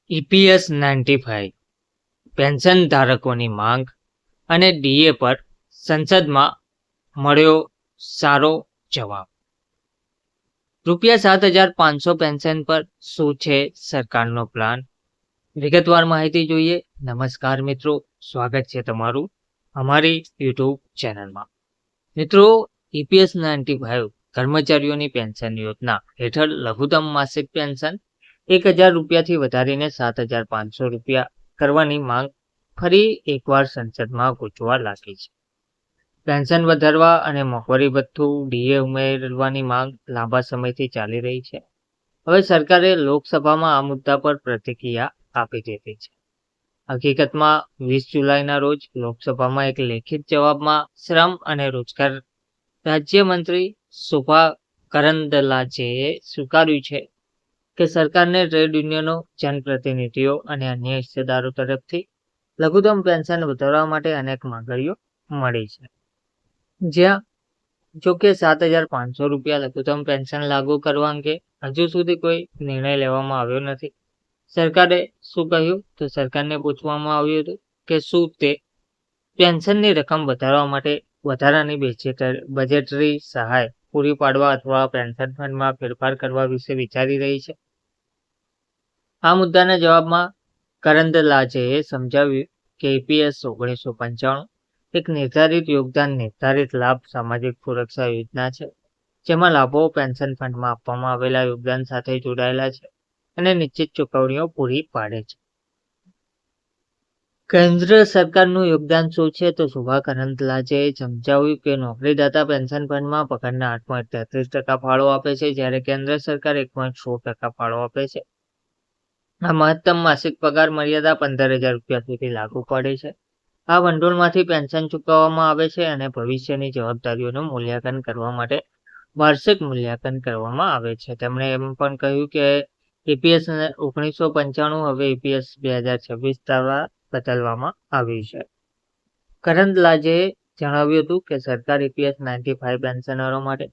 EPS 95 pension ધારકોની માંગ અને DA પર સંસદમાં મળ્યો સારો જવાબ. ₹7,500 પેન્શન પર શું છે સરકારનો પ્લાન? વિગતવાર માહિતી જોઈએ. નમસ્કાર મિત્રો, સ્વાગત છે તમારું અમારી યુટ્યુબ ચેનલમાં. મિત્રો, EPS 95 કર્મચારીઓની પેન્શન યોજના હેઠળ લઘુત્તમ માસિક પેન્શન ₹1,000થી વધારીને ₹7,500 કરવાની માંગ ફરી એકવાર સંસદમાં ગૂંચવા લાગી છે. પેન્શન વધારવા અને મોંઘવારી ભથ્થું ડીએ ઉમેરવાની માંગ લાંબા સમયથી ચાલી રહી છે. હવે સરકારે લોકસભામાં આ મુદ્દા પર પ્રતિક્રિયા આપી દીધી છે. હકીકતમાં 20 જુલાઈના રોજ લોકસભામાં એક લેખિત જવાબમાં શ્રમ અને રોજગાર રાજ્યમંત્રી શોભા કરંદલાજેએ સ્વીકાર્યું છે કે સરકારને ટ્રેડ યુનિયનો, જનપ્રતિનિધિઓ અને અન્ય હિસ્સેદારો તરફથી લઘુત્તમ પેન્શન વધારવા માટે અનેક માંગણીઓ મળી છે. જ્યાં જોકે ₹7,500 લઘુત્તમ પેન્શન લાગુ કરવા અંગે હજુ સુધી કોઈ નિર્ણય લેવામાં આવ્યો નથી. સરકારે શું કહ્યું? તો સરકારને પૂછવામાં આવ્યું હતું કે શું તે પેન્શનની રકમ વધારવા માટે વધારાની બજેટરી સહાય પૂરી પાડવા અથવા પેન્શન ફંડમાં ફેરફાર કરવા વિશે વિચારી રહી છે. આ મુદ્દાના જવાબમાં કરંદલાજેએ સમજાવ્યું કે EPS 1995 એક નિર્ધારિત યોગદાન નિર્ધારિત લાભ સામાજિક સુરક્ષા યોજના છે, જેમાં લાભો પેન્શન ફંડમાં આપવામાં આવેલા યોગદાન સાથે જોડાયેલા છે અને નિશ્ચિત ચૂકવણીઓ પૂરી પાડે છે. કેન્દ્ર સરકારનું યોગદાન શું છે? તો શોભા કરંદલાજેએ સમજાવ્યું કે નોકરીદાતા પેન્શન ફંડમાં પગારના 8.33% ફાળો આપે છે, જ્યારે કેન્દ્ર સરકાર 1.16% ફાળો આપે છે. આ મહત્તમ માસિક પગાર મર્યાદા ₹15,000 સુધી લાગુ પડે છે. આ ભંડોળમાંથી પેન્શન ચૂકવવામાં આવે છે અને ભવિષ્યની જવાબદારીઓનું મૂલ્યાંકન કરવા માટે વાર્ષિક મૂલ્યાંકન કરવામાં આવે છે. તેમણે એમ પણ કહ્યું કે EPS 1995 હવે EPS 2026 દ્વારા બદલવામાં આવ્યું છે. કરંદલાજેએ જણાવ્યું હતું કે સરકાર EPS 95 પેન્શનરો માટે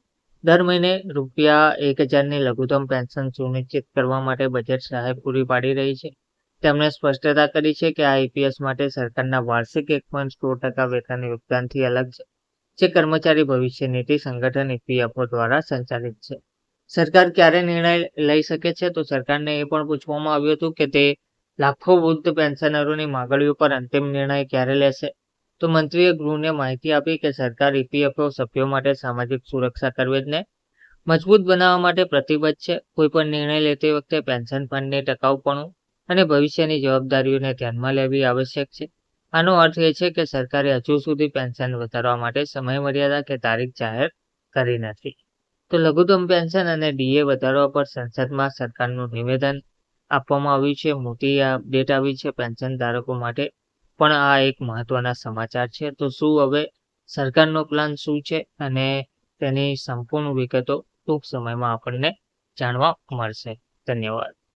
દર મહિને ₹1,000ની લઘુત્તમ પેન્શન સુનિશ્ચિત કરવા માટે બજેટ સહાય પૂરી પાડી રહી છે. તેમણે સ્પષ્ટતા કરી છે કે આ EPS માટે સરકારના વાર્ષિક 1.16% વેતન યોગદાનથી અલગ છે, જે કર્મચારી ભવિષ્ય નિધિ સંગઠન EPFO દ્વારા સંચાલિત છે. સરકાર ક્યારે નિર્ણય લઈ શકે છે? તો સરકારને એ પણ પૂછવામાં આવ્યું હતું કે તે લાખો વૃદ્ધ પેન્શનરોની માંગણીઓ પર અંતિમ નિર્ણય ક્યારે લેશે. તો મંત્રીએ ગૃહને માહિતી આપી કે સરકાર EPFO સભ્યો માટે સામાજિક સુરક્ષા કવચને મજબૂત બનાવવા માટે પ્રતિબદ્ધ છે. કોઈપણ નિર્ણય લેતી વખતે પેન્શન ફંડની ટકાઉપણું અને ભવિષ્યની જવાબદારીઓને ધ્યાનમાં લેવી આવશ્યક છે. આનો અર્થ એ છે કે સરકારે હજુ સુધી પેન્શન વધારવા માટે સમયમર્યાદા કે તારીખ જાહેર કરી નથી. તો લઘુત્તમ પેન્શન અને ડીએ વધારવા પર સંસદમાં સરકારનું નિવેદન આપવામાં આવ્યું છે. મોટી અપડેટ આવી છે પેન્શન ધારકો માટે, પણ આ એક મહત્વના સમાચાર છે. તો શું હવે સરકારનો પ્લાન શું છે અને તેની સંપૂર્ણ વિગતો ટૂંક સમયમાં આપણને જાણવા મળશે. ધન્યવાદ.